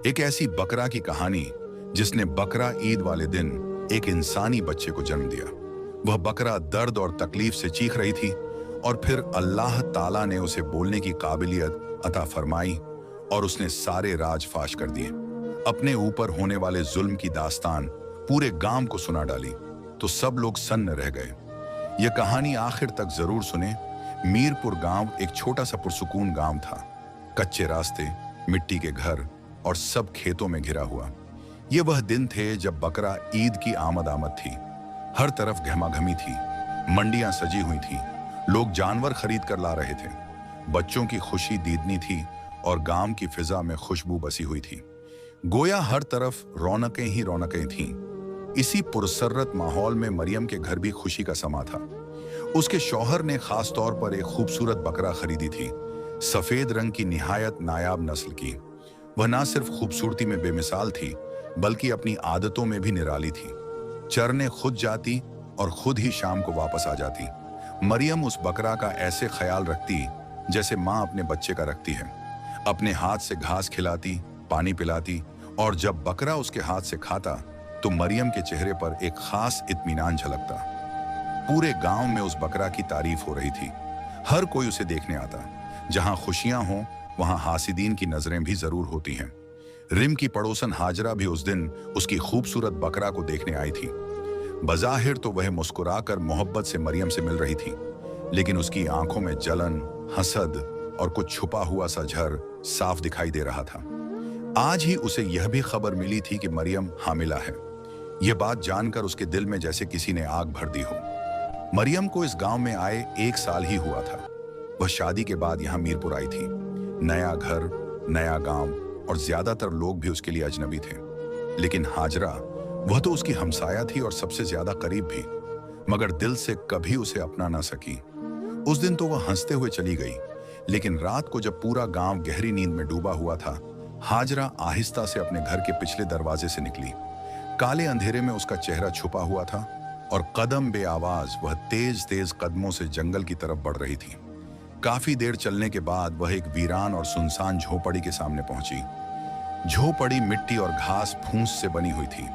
एक ऐसी बकरा की कहानी जिसने बकरा ईद वाले दिन एक इंसानी बच्चे को जन्म दिया। वह बकरा दर्द और तकलीफ से चीख रही थी और फिर अल्लाह ताला ने उसे बोलने की काबिलियत अता फरमाई और उसने सारे राज फाश कर दिए। अपने ऊपर होने वाले जुल्म की दास्तान पूरे गांव को सुना डाली तो सब लोग सन्न रह गए। यह कहानी आखिर तक जरूर सुने। मीरपुर गांव एक छोटा सा पुरसुकून गांव था। कच्चे रास्ते, मिट्टी के घर और सब खेतों में घिरा हुआ। ये वह दिन थे जब बकरा ईद की आमद थी। हर तरफ घमाघमी थी, मंडियां सजी हुई थी, लोग जानवर खरीद कर ला रहे थे। बच्चों की खुशी दीदनी थी और गांव की फिजा में खुशबू बसी हुई थी। गोया हर तरफ रौनकें ही रौनकें थीं। इसी पुरसर्रत माहौल में मरियम के घर भी खुशी का समा था। उसके शौहर ने खास तौर पर एक खूबसूरत बकरा खरीदी थी, सफेद रंग की निहायत नायाब नस्ल की। वह ना सिर्फ खूबसूरती में बेमिसाल थी बल्कि अपनी आदतों में भी निराली थी। चरने खुद जाती और खुद ही शाम को वापस आ जाती। मरियम उस बकरा का ऐसे ख्याल रखती जैसे माँ अपने बच्चे का रखती है। अपने हाथ से घास खिलाती, पानी पिलाती और जब बकरा उसके हाथ से खाता तो मरियम के चेहरे पर एक खास इत्मीनान झलकता। पूरे गांव में उस बकरा की तारीफ हो रही थी। हर कोई उसे देखने आता। जहां खुशियां हों वहां हासिदीन की नजरें भी जरूर होती हैं। रिम की पड़ोसन हाजरा भी उस दिन उसकी खूबसूरत बकरा को देखने आई थी। बज़ाहिर तो वह मुस्कुराकर मोहब्बत से मरियम से मिल रही थी, लेकिन उसकी आंखों में जलन, हसद और कुछ छुपा हुआ सा झर साफ दिखाई दे रहा था। आज ही उसे यह भी खबर मिली थी कि मरियम हामिला है। यह बात जानकर उसके दिल में जैसे किसी ने आग भर दी हो। मरियम को इस गांव में आए 1 साल ही हुआ था। वह शादी के बाद यहां मीरपुर आई थी। नया घर, नया गांव और ज्यादातर लोग भी उसके लिए अजनबी थे। लेकिन हाजरा, वह तो उसकी हमसाया थी और सबसे ज्यादा करीब भी, मगर दिल से कभी उसे अपना ना सकी। उस दिन तो वह हंसते हुए चली गई, लेकिन रात को जब पूरा गांव गहरी नींद में डूबा हुआ था, हाजरा आहिस्ता से अपने घर के पिछले दरवाजे से निकली। काले अंधेरे में उसका चेहरा छुपा हुआ था और कदम बे आवाज वह तेज तेज कदमों से जंगल की तरफ बढ़ रही थी। काफी देर चलने के बाद वह एक वीरान और सुनसान झोपड़ी के सामने पहुंची। झोपड़ी मिट्टी और घास फूंस से बनी हुई थी।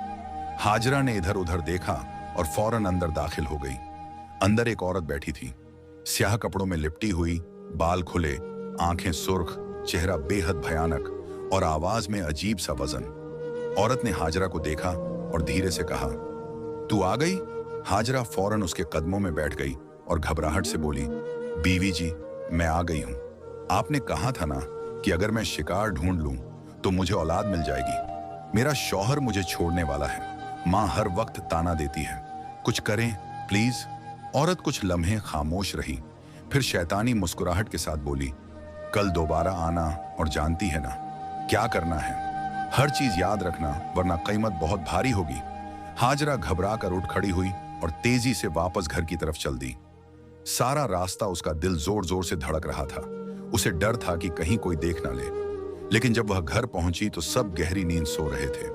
हाजरा ने इधर उधर देखा और फौरन अंदर दाखिल हो गई। अंदर एक औरत बैठी थी, स्याह कपड़ों में लिपटी हुई, बाल खुले, आंखें सुर्ख, चेहरा बेहद भयानक और आवाज में अजीब सा वजन। औरत ने हाजरा को देखा और धीरे से कहा, तू आ गई? हाजरा फौरन उसके कदमों में बैठ गई और घबराहट से बोली, बीवी जी, मैं आ गई हूं। आपने कहा था ना कि अगर मैं शिकार ढूंढ लूं तो मुझे औलाद मिल जाएगी। मेरा शौहर मुझे छोड़ने वाला है। माँ हर वक्त ताना देती है। कुछ करें प्लीज। औरत कुछ लम्हे खामोश रही, फिर शैतानी मुस्कुराहट के साथ बोली, कल दोबारा आना और जानती है ना क्या करना है। हर चीज याद रखना वरना कीमत बहुत भारी होगी। हाजरा घबरा कर उठ खड़ी हुई और तेजी से वापस घर की तरफ चल दी। सारा रास्ता उसका दिल जोर जोर से धड़क रहा था। उसे डर था कि कहीं कोई देख ना ले। लेकिन जब वह घर पहुंची तो सब गहरी नींद सो रहे थे।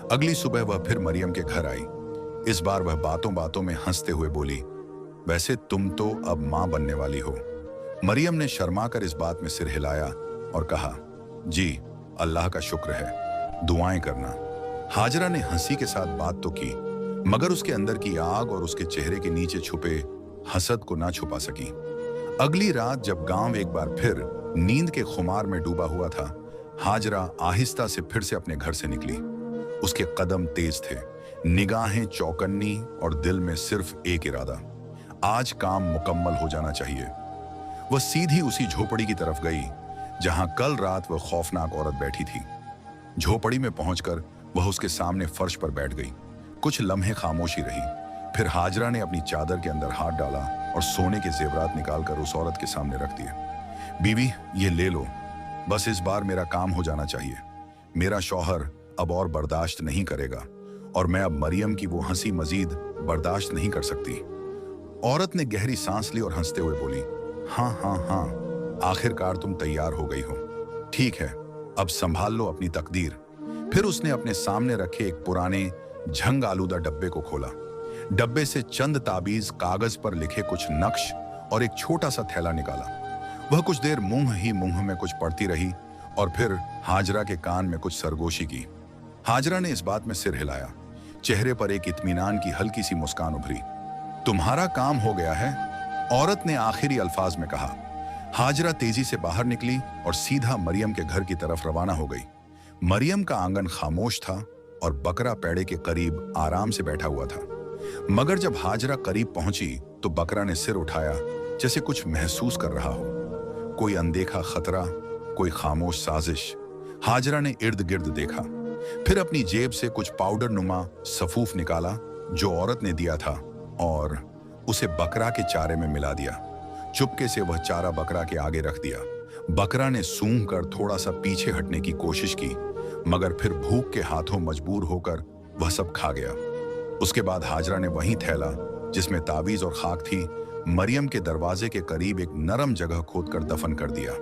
अगली सुबह वह फिर मरियम के घर आई। इस बार वह बातों बातों में हंसते हुए बोली, वैसे तुम तो अब मां बनने वाली हो। मरियम ने शर्मा कर इस बात में सिर हिलाया और कहा, जी अल्लाह का शुक्र है, दुआएं करना। हाजरा ने हंसी के साथ बात तो की, मगर उसके अंदर की आग और उसके चेहरे के नीचे छुपे हसद को ना छुपा सकी। अगली रात जब गांव एक बार फिर नींद के खुमार में डूबा हुआ था, हाजरा आहिस्ता से फिर से अपने घर से निकली। उसके कदम तेज थे, निगाहें चौकन्नी और दिल में सिर्फ एक इरादा, आज काम मुकम्मल हो जाना चाहिए। वह सीधी उसी झोपड़ी की तरफ गई जहां कल रात वह खौफनाक औरत बैठी थी। झोपड़ी में पहुंचकर वह उसके सामने फर्श पर बैठ गई। कुछ लम्हे खामोशी रही, फिर हाजरा ने अपनी चादर के अंदर हाथ डाला और सोने के जेवरात निकालकर उस औरत के सामने रख दिए। बीवी, ये ले लो, बस इस बार मेरा काम हो जाना चाहिए। मेरा शौहर अब और बर्दाश्त नहीं करेगा और मैं अब मरियम की वो हंसी मजीद बर्दाश्त नहीं कर सकती। औरत ने गहरी सांस ली और हंसते हुए बोली, हाँ हाँ हाँ, आखिरकार तुम तैयार हो गई हो। ठीक है, अब संभाल लो अपनी तकदीर। फिर उसने अपने सामने रखे एक पुराने झंग आलूदा डब्बे को खोला। डब्बे से चंद ताबीज, कागज पर लिखे कुछ नक्श और एक छोटा सा थैला निकाला। वह कुछ देर मुंह ही मुंह में कुछ पढ़ती रही और फिर हाजरा के कान में कुछ सरगोशी की। हाजरा ने इस बात में सिर हिलाया। चेहरे पर एक इत्मीनान की हल्की सी मुस्कान उभरी। तुम्हारा काम हो गया है, औरत ने आखिरी अल्फाज में कहा। हाजरा तेजी से बाहर निकली और सीधा मरियम के घर की तरफ रवाना हो गई। मरियम का आंगन खामोश था और बकरा पेड़े के करीब आराम से बैठा हुआ था। मगर जब हाजरा करीब पहुंची तो बकरा ने सिर उठाया, जैसे कुछ महसूस कर रहा हो। कोई अनदेखा खतरा, कोई खामोश साजिश। हाजरा ने इर्द गिर्द देखा, फिर अपनी जेब से कुछ पाउडर नुमा सफूफ निकाला जो औरत ने दिया था और उसे बकरा के चारे में मिला दिया। चुपके से वह चारा बकरा के आगे रख दिया। बकरा ने सूंघ कर थोड़ा सा पीछे हटने की कोशिश की, मगर फिर भूख के हाथों मजबूर होकर वह सब खा गया। उसके बाद हाजरा ने वही थैला जिसमें तावीज और खाक थी, मरियम के दरवाजे के करीब एक नरम जगह खोदकर दफन कर दिया,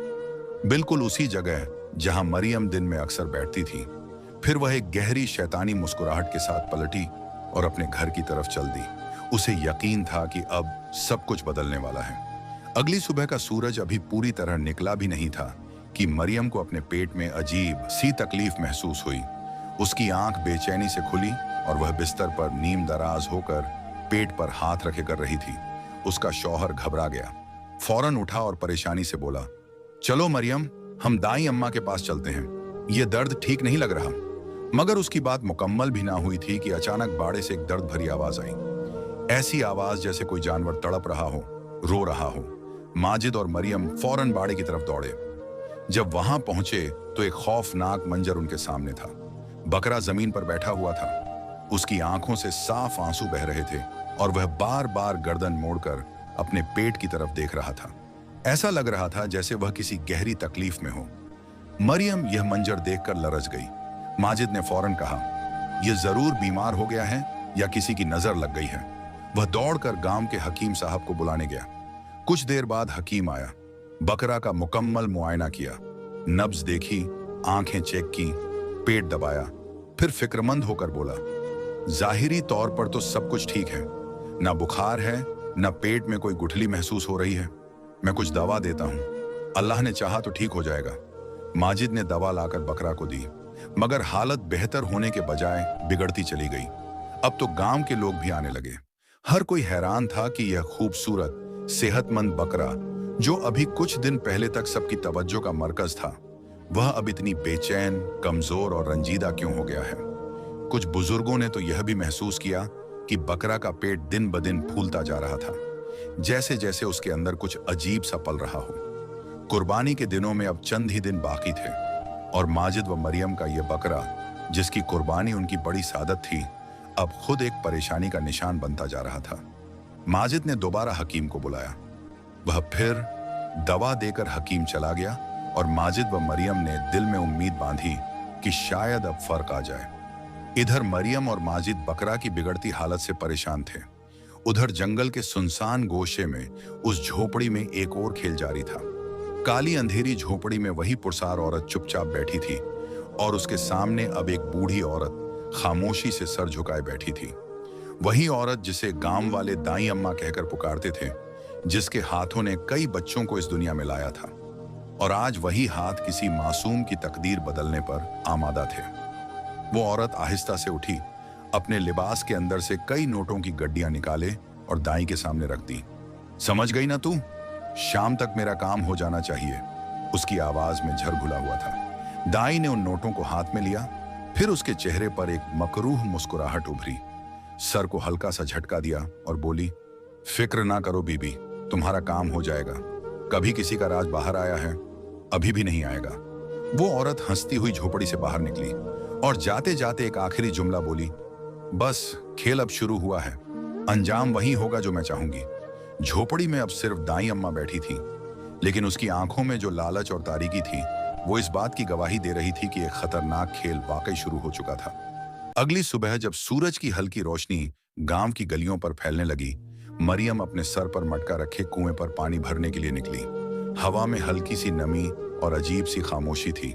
बिल्कुल उसी जगह जहां मरियम दिन में अक्सर बैठती थी। फिर वह एक गहरी शैतानी मुस्कुराहट के साथ पलटी और अपने घर की तरफ चल दी। उसे यकीन था कि अब सब कुछ बदलने वाला है। अगली सुबह का सूरज अभी पूरी तरह निकला भी नहीं था कि मरियम को अपने पेट में अजीब सी तकलीफ महसूस हुई। उसकी आंख बेचैनी से खुली और वह बिस्तर पर नीम दराज होकर पेट पर हाथ रखे कर रही थी। उसका शौहर घबरा गया, फौरन उठा और परेशानी से बोला, चलो मरियम, हम दाई अम्मा के पास चलते हैं, ये दर्द ठीक नहीं लग रहा। मगर उसकी बात मुकम्मल भी ना हुई थी कि अचानक बाड़े से एक दर्द भरी आवाज आई। ऐसी आवाज जैसे कोई जानवर तड़प रहा हो, रो रहा हो। माजिद और मरियम फौरन बाड़े की तरफ दौड़े। जब वहां पहुंचे तो एक खौफनाक मंजर उनके सामने था। बकरा जमीन पर बैठा हुआ था। उसकी आंखों से साफ आंसू बह रहे थे और वह बार बार गर्दन मोड़कर अपने पेट की तरफ देख रहा था। ऐसा लग रहा था जैसे वह किसी गहरी तकलीफ में हो। मरियम यह मंजर देखकर लरज गई। माजिद ने फौरन कहा, यह जरूर बीमार हो गया है या किसी की नजर लग गई है। वह दौड़कर गांव के हकीम साहब को बुलाने गया। कुछ देर बाद हकीम आया। बकरा का मुकम्मल मुआयना किया, नब्ज देखी, आंखें चेक की, पेट दबाया, फिर फिक्रमंद होकर बोला, जाहिरी तौर पर तो सब कुछ ठीक है, ना बुखार है, ना पेट में कोई गुठली महसूस हो रही है। मैं कुछ दवा देता हूं, अल्लाह ने चाहा तो ठीक हो जाएगा। माजिद ने दवा लाकर बकरा को दी, मगर हालत बेहतर होने के बजाय बिगड़ती चली गई। अब तो गांव के लोग भी आने लगे। हर कोई हैरान था कि यह खूबसूरत सेहतमंद बकरा, जो अभी कुछ दिन पहले तक सबकी तवज्जो का मरकज था, वह अब इतनी बेचैन, कमजोर और रंजीदा क्यों हो गया है। कुछ बुजुर्गों ने तो यह भी महसूस किया कि बकरा का पेट दिन ब दिन फूलता जा रहा था, जैसे जैसे उसके अंदर कुछ अजीब सा पल रहा हो। कुर्बानी के दिनों में अब चंद ही दिन बाकी थे और माजिद व मरियम का यह बकरा, जिसकी कुर्बानी उनकी बड़ी सादत थी, अब खुद एक परेशानी का निशान बनता जा रहा था। माजिद ने दोबारा हकीम को बुलाया। वह फिर दवा देकर हकीम चला गया और माजिद व मरियम ने दिल में उम्मीद बांधी कि शायद अब फर्क आ जाए। इधर मरियम और माजिद बकरा की बिगड़ती हालत से परेशान थे। उधर जंगल के सुनसान गोशे में उस झोपड़ी में एक और खेल जारी था। काली अंधेरी झोपड़ी में वही पुरसार औरत चुपचाप बैठी थी और उसके सामने अब एक बूढ़ी औरत खामोशी से सर झुकाए बैठी थी। वही औरत जिसे गांव वाले दाई अम्मा कहकर पुकारते थे, जिसके हाथों ने कई बच्चों को इस दुनिया में लाया था, और आज वही हाथ किसी मासूम की तकदीर बदलने पर आमादा थे। वो औरत आहिस्ता से उठी, अपने लिबास के अंदर से कई नोटों की गड्डियां निकाले और दाई के सामने रख दी। समझ गई ना तू, शाम तक मेरा काम हो जाना चाहिए, उसकी आवाज में झर घुला हुआ था। दाई ने उन नोटों को हाथ में लिया, फिर उसके चेहरे पर एक मकरूह मुस्कुराहट उभरी, सर को हल्का सा झटका दिया और बोली, फिक्र ना करो बीबी, तुम्हारा काम हो जाएगा। कभी किसी का राज बाहर आया है, अभी भी नहीं आएगा। वो औरत हंसती हुई झोपड़ी से बाहर निकली और जाते जाते एक आखिरी जुमला बोली, बस खेल अब शुरू हुआ है, अंजाम वही होगा जो मैं चाहूंगी। झोपड़ी में अब सिर्फ दाई अम्मा बैठी थी, लेकिन उसकी आंखों में जो लालच और तारीकी थी, वो इस बात की गवाही दे रही थी कि एक खतरनाक खेल वाकई शुरू हो चुका था। अगली सुबह जब सूरज की हल्की रोशनी गांव की गलियों पर फैलने लगी, मरियम अपने सर पर मटका रखे कुएं पर पानी भरने के लिए निकली। हवा में हल्की सी नमी और अजीब सी खामोशी थी,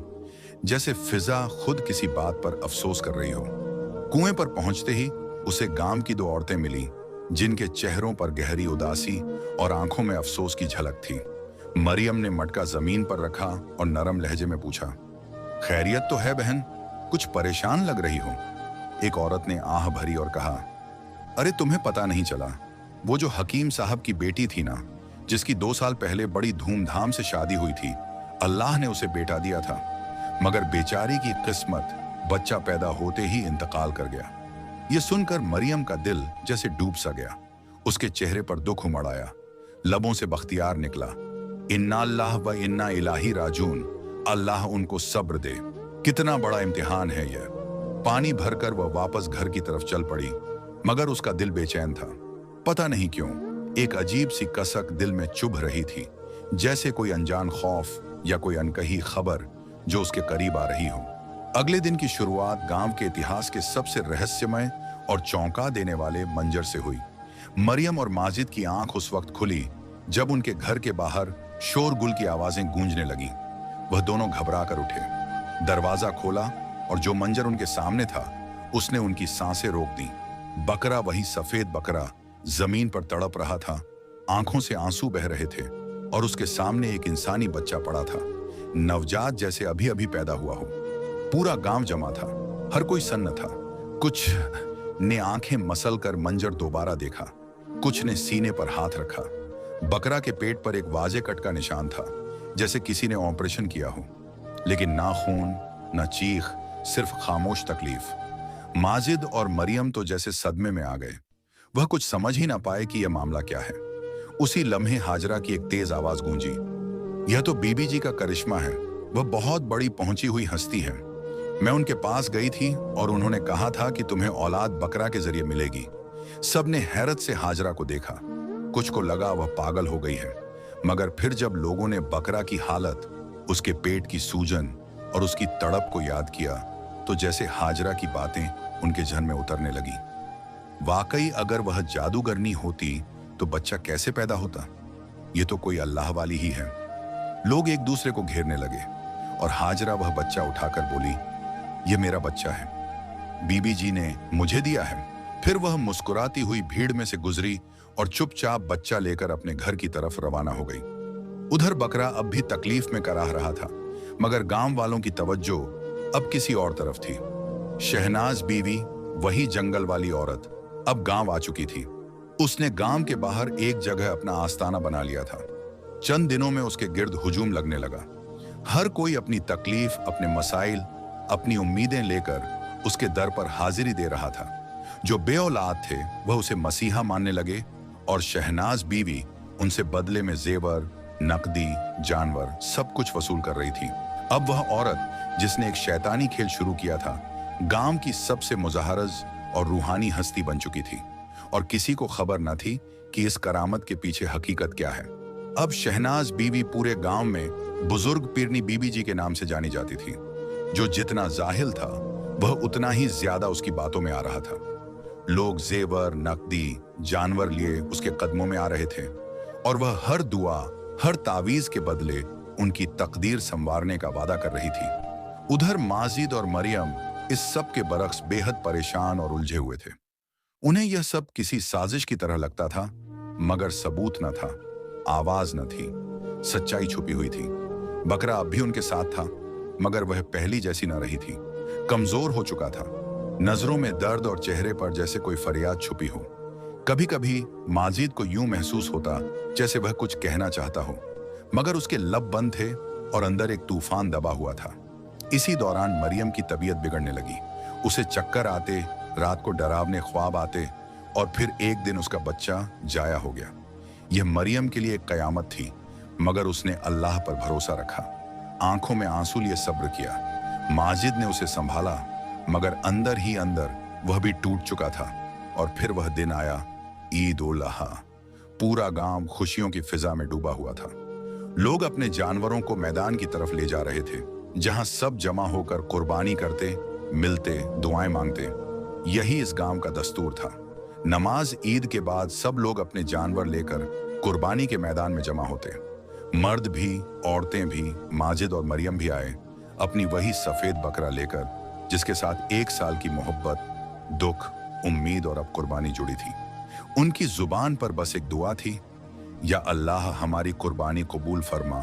जैसे फिजा खुद किसी बात पर अफसोस कर रही हो। कुएं पर पहुंचते ही उसे गांव की दो औरतें मिली, जिनके चेहरों पर गहरी उदासी और आंखों में अफसोस की झलक थी। मरियम ने मटका जमीन पर रखा और नरम लहजे में पूछा, खैरियत तो है बहन, कुछ परेशान लग रही हो। एक औरत ने आह भरी और कहा, अरे तुम्हें पता नहीं चला, वो जो हकीम साहब की बेटी थी ना, जिसकी 2 साल पहले बड़ी धूमधाम से शादी हुई थी, अल्लाह ने उसे बेटा दिया था, मगर बेचारी की किस्मत बच्चा पैदा होते ही इंतकाल कर गया। ये सुनकर मरियम का दिल जैसे डूब सा गया। उसके चेहरे पर दुख उमड़ आया, लबों से बख्तियार निकला, इन्ना अल्लाह व इन्ना इलाही राजून, अल्लाह उनको सब्र दे। कितना बड़ा इम्तिहान है यह। पानी भरकर वह वापस घर की तरफ चल पड़ी, मगर उसका दिल बेचैन था। पता नहीं क्यों एक अजीब सी कसक दिल में चुभ रही थी, जैसे कोई अनजान खौफ या कोई अनकही खबर जो उसके करीब आ रही हो। अगले दिन की शुरुआत गांव के इतिहास के सबसे रहस्यमय और चौंका देने वाले मंजर से हुई। मरियम और माजिद की आंख उस वक्त खुली जब उनके घर के बाहर शोरगुल की आवाजें गूंजने लगी। वह दोनों घबरा कर उठे, दरवाजा खोला और जो मंजर उनके सामने था उसने उनकी सांसें रोक दी। बकरा, वही सफेद बकरा, जमीन पर तड़प रहा था, आंखों से आंसू बह रहे थे और उसके सामने एक इंसानी बच्चा पड़ा था, नवजात जैसे अभी अभी पैदा हुआ हो। पूरा गांव जमा था, हर कोई सन्न था। कुछ ने आंखें मसल कर मंजर दोबारा देखा, कुछ ने सीने पर हाथ रखा। बकरा के पेट पर एक वाजे कट का निशान था, जैसे किसी ने ऑपरेशन किया हो, लेकिन ना खून ना चीख, सिर्फ खामोश तकलीफ। माजिद और मरियम तो जैसे सदमे में आ गए। वह कुछ समझ ही ना पाए कि यह मामला क्या है। उसी लम्हे हाजरा की एक तेज आवाज गूंजी, यह तो बीबी जी का करिश्मा है, वह बहुत बड़ी पहुंची हुई हस्ती है। मैं उनके पास गई थी और उन्होंने कहा था कि तुम्हें औलाद बकरा के जरिए मिलेगी। सब ने हैरत से हाजरा को देखा, कुछ को लगा वह पागल हो गई है, मगर फिर जब लोगों ने बकरा की हालत, उसके पेट की सूजन और उसकी तड़प को याद किया, तो जैसे हाजरा की बातें उनके जहन में उतरने लगी। वाकई अगर वह जादूगरनी होती तो बच्चा कैसे पैदा होता? ये तो कोई अल्लाह वाली ही है। लोग एक दूसरे को घेरने लगे और हाजरा वह बच्चा उठाकर बोली, ये मेरा बच्चा है, बीबी जी ने मुझे दिया है। फिर वह मुस्कुराती हुई भीड़ में से गुजरी और चुपचाप बच्चा लेकर अपने घर की तरफ रवाना हो गई। उधर बकरा अब भी तकलीफ में कराह रहा था, मगर गांव वालों की तवज्जो अब किसी और तरफ थी। शहनाज बीवी, वही जंगल वाली औरत, अब गांव आ चुकी थी। उसने गांव के बाहर एक जगह अपना आस्ताना बना लिया था। चंद दिनों में उसके गिर्द हुजूम लगने लगा। हर कोई अपनी तकलीफ, अपने मसाइल, अपनी उम्मीदें लेकर उसके दर पर हाजिरी दे रहा था। जो बेऔलाद थे वह उसे मसीहा मानने लगे और शहनाज बीवी उनसे बदले में जेवर, नकदी, जानवर सब कुछ वसूल कर रही थी। अब वह औरत जिसने एक शैतानी खेल शुरू किया था, गांव की सबसे मुजाहरज और रूहानी हस्ती बन चुकी थी और किसी को खबर न थी कि इस करामत के पीछे हकीकत क्या है। अब शहनाज बीवी पूरे गांव में बुजुर्ग पीरनी बीबी जी के नाम से जानी जाती थी। जो जितना जाहिल था वह उतना ही ज्यादा उसकी बातों में आ रहा था। लोग जेवर, नकदी, जानवर लिए उसके कदमों में आ रहे थे और वह हर दुआ, हर तावीज के बदले उनकी तकदीर संवारने का वादा कर रही थी। उधर माजिद और मरियम इस सब के बरक्स बेहद परेशान और उलझे हुए थे। उन्हें यह सब किसी साजिश की तरह लगता था, मगर सबूत न था, आवाज न थी, सच्चाई छुपी हुई थी। बकरा अब भी उनके साथ था, मगर वह पहली जैसी न रही थी। कमजोर हो चुका था, नजरों में दर्द और चेहरे पर जैसे कोई फरियाद छुपी हो। कभी कभी माजिद को यूं महसूस होता जैसे वह कुछ कहना चाहता हो, मगर उसके लब बंद थे और अंदर एक तूफान दबा हुआ था। इसी दौरान मरियम की तबीयत बिगड़ने लगी। उसे चक्कर आते, रात को डरावने ख्वाब आते और फिर एक दिन उसका बच्चा जाया हो गया। यह मरियम के लिए एक कयामत थी, मगर उसने अल्लाह पर भरोसा रखा। आंखों में आंसू लिए सब्र किया। माजिद ने उसे संभाला, मगर अंदर ही अंदर वह भी टूट चुका था। और फिर वह दिन आया, ईद उल अहा। पूरा गांव खुशियों की फिजा में डूबा हुआ था। लोग अपने जानवरों को मैदान की तरफ ले जा रहे थे, जहां सब जमा होकर कुर्बानी करते, मिलते, दुआएं मांगते। यही इस गांव का दस्तूर था। नमाज ईद के बाद सब लोग अपने जानवर लेकर कुर्बानी के मैदान में जमा होते। मर्द भी, औरतें भी, माजिद और मरियम भी आए, अपनी वही सफेद बकरा लेकर, जिसके साथ 1 साल की मोहब्बत, दुख, उम्मीद और अब कुर्बानी जुड़ी थी। उनकी जुबान पर बस एक दुआ थी, या अल्लाह हमारी कुर्बानी कबूल फरमा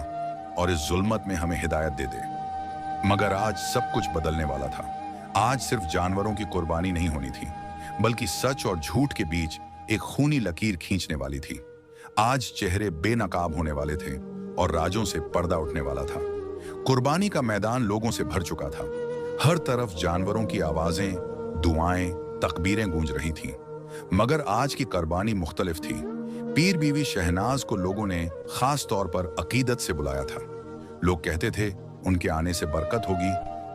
और इस जुल्मत में हमें हिदायत दे दे। मगर आज सब कुछ बदलने वाला था। आज सिर्फ जानवरों की कुर्बानी नहीं होनी थी, बल्कि सच और झूठ के बीच एक खूनी लकीर खींचने वाली थी। आज चेहरे बेनकाब होने वाले थे और राजों से पर्दा उठने वाला था। कुर्बानी का मैदान लोगों से भर चुका था। हर तरफ जानवरों की आवाजें, दुआएं, तकबीरें गूंज रही थीं। मगर आज की कुर्बानी मुख्तलिफ थी। पीर बीवी शहनाज को लोगों ने खास तौर पर अकीदत से बुलाया था। लोग कहते थे उनके आने से बरकत होगी,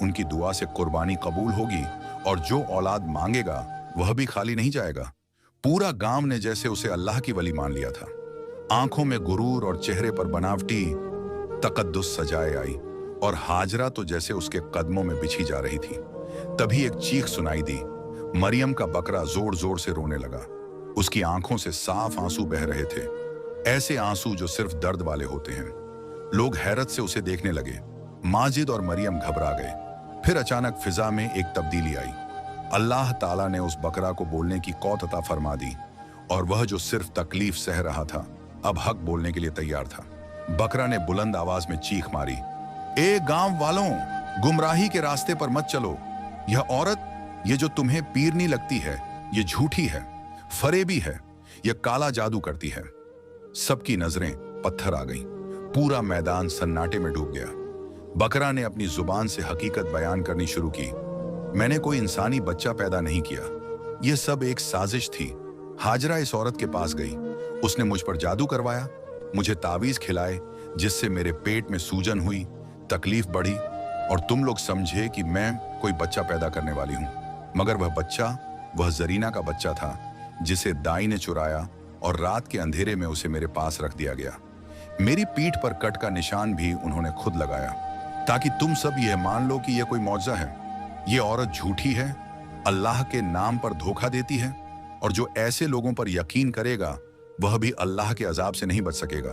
उनकी दुआ से कुर्बानी कबूल होगी और जो औलाद मांगेगा वह भी खाली नहीं जाएगा। पूरा गांव ने जैसे उसे अल्लाह की वली मान लिया था। आंखों में गुरूर और चेहरे पर बनावटी तकद्दुस सजाए आई और हाजरा तो जैसे उसके कदमों में बिछी जा रही थी। तभी एक चीख सुनाई दी। मरियम का बकरा जोर जोर से रोने लगा। उसकी आंखों से साफ आंसू बह रहे थे, ऐसे आंसू जो सिर्फ दर्द वाले होते हैं। लोग हैरत से उसे देखने लगे। माजिद और मरियम घबरा गए। फिर अचानक फिजा में एक तब्दीली आई। अल्लाह ताला ने उस बकरा को बोलने की कौत अता फरमा दी और वह जो सिर्फ तकलीफ सह रहा था अब हक बोलने के लिए तैयार था। बकरा ने बुलंद आवाज में चीख मारी, ए गांव वालों, गुमराही के रास्ते पर मत चलो। यह औरत, ये जो तुम्हें पीरनी लगती है, ये झूठी है, फरेबी है, यह काला जादू करती है। सबकी नजरें पत्थर आ गईं। पूरा मैदान सन्नाटे में डूब गया। बकरा ने अपनी जुबान से हकीकत बयान करनी शुरू की। मैंने कोई इंसानी बच्चा पैदा नहीं किया, यह सब एक साजिश थी। हाजरा इस औरत के पास गई। उसने मुझ पर जादू करवाया, मुझे तावीज खिलाए जिससे मेरे पेट में सूजन हुई, तकलीफ बढ़ी और तुम लोग समझे कि मैं कोई बच्चा पैदा करने वाली हूं। मगर वह बच्चा, वह जरीना का बच्चा था जिसे दाई ने चुराया और रात के अंधेरे में उसे मेरे पास रख दिया गया। मेरी पीठ पर कट का निशान भी उन्होंने खुद लगाया ताकि तुम सब यह मान लो कि यह कोई मौजज़ा है। ये औरत झूठी है, अल्लाह के नाम पर धोखा देती है और जो ऐसे लोगों पर यकीन करेगा वह भी अल्लाह के अजाब से नहीं बच सकेगा।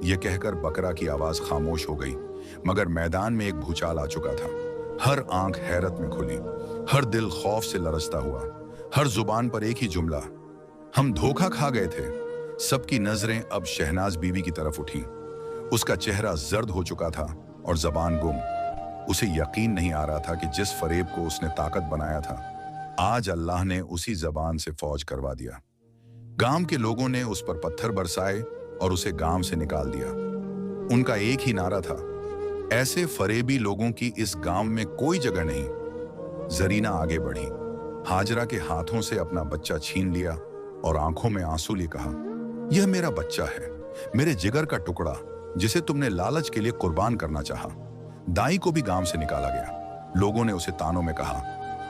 यह कहकर बकरा की आवाज खामोश हो गई। मगर मैदान में एक भूचाल आ चुका था। हर आंख हैरत में खुली, हर दिल खौफ से लरजता हुआ, हर जुबान पर एक ही जुमला, हम धोखा खा गए थे। सबकी नजरें अब शहनाज बीवी की तरफ उठी। उसका चेहरा जर्द हो चुका था और जबान गुम। उसे यकीन नहीं आ रहा था कि जिस फरेब को उसने ताकत बनाया था, आज अल्लाह ने उसी जबान से फौज करवा दिया। गांव के लोगों ने उस पर पत्थर बरसाए और उसे गांव से निकाल दिया। उनका एक ही नारा था, ऐसे फरेबी लोगों की इस गांव में कोई जगह नहीं। जरीना आगे बढ़ी, हाजरा के हाथों से अपना बच्चा छीन लिया और आंखों में आंसू लिए कहा, यह मेरा बच्चा है, मेरे जिगर का टुकड़ा जिसे तुमने लालच के लिए कुर्बान करना चाहा। दाई को भी गांव से निकाला गया। लोगों ने उसे तानों में कहा,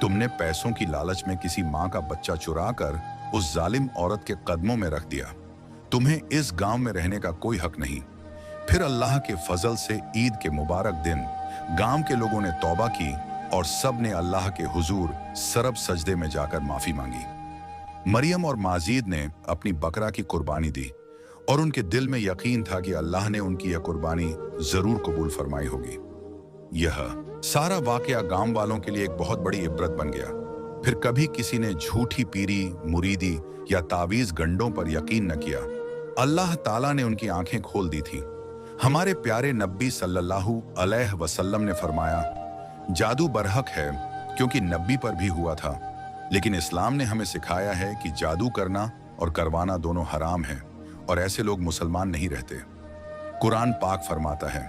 तुमने पैसों की लालच में किसी मां का बच्चा चुरा कर उस जालिम औरत के कदमों में रख दिया। तुम्हें इस गांव में रहने का कोई हक नहीं। फिर अल्लाह के फजल से ईद के मुबारक दिन गांव के लोगों ने तौबा की और सब ने अल्लाह के हुजूर सरब सजदे में जाकर माफी मांगी। मरियम और माजीद ने अपनी बकरा की कुर्बानी दी और उनके दिल में यकीन था कि अल्लाह ने उनकी यह कुर्बानी जरूर कबूल फरमाई होगी। यह सारा वाकया गांव वालों के लिए एक बहुत बड़ी इबरत बन गया। फिर कभी किसी ने झूठी पीरी, मुरीदी या तावीज गंडों पर यकीन न किया। अल्लाह ताला ने उनकी आंखें खोल दी थी। हमारे प्यारे नबी सल्लल्लाहु अलैहि वसल्लम ने फरमाया, जादू बरहक है क्योंकि नबी पर भी हुआ था, लेकिन इस्लाम ने हमें सिखाया है कि जादू करना और करवाना दोनों हराम है और ऐसे लोग मुसलमान नहीं रहते। कुरान पाक फरमाता है,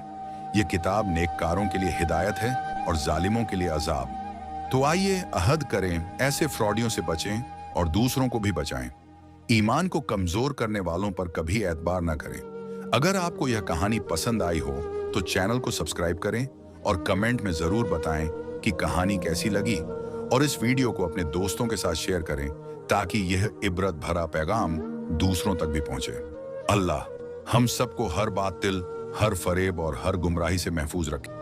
ये किताब नेककारों के लिए हिदायत है और जालिमों के लिए अजाब। तो आइए अहद करें, ऐसे फ्रॉडियों से बचें और दूसरों को भी बचाएं। ईमान को कमजोर करने वालों पर कभी एतबार ना करें। अगर आपको यह कहानी पसंद आई हो तो चैनल को सब्सक्राइब करें और कमेंट में जरूर बताएं कि कहानी कैसी लगी और इस वीडियो को अपने दोस्तों के साथ शेयर करें ताकि यह इबरत भरा पैगाम दूसरों तक भी पहुंचे। अल्लाह हम सबको हर बातिल, हर फरेब और हर गुमराही से महफूज रखे।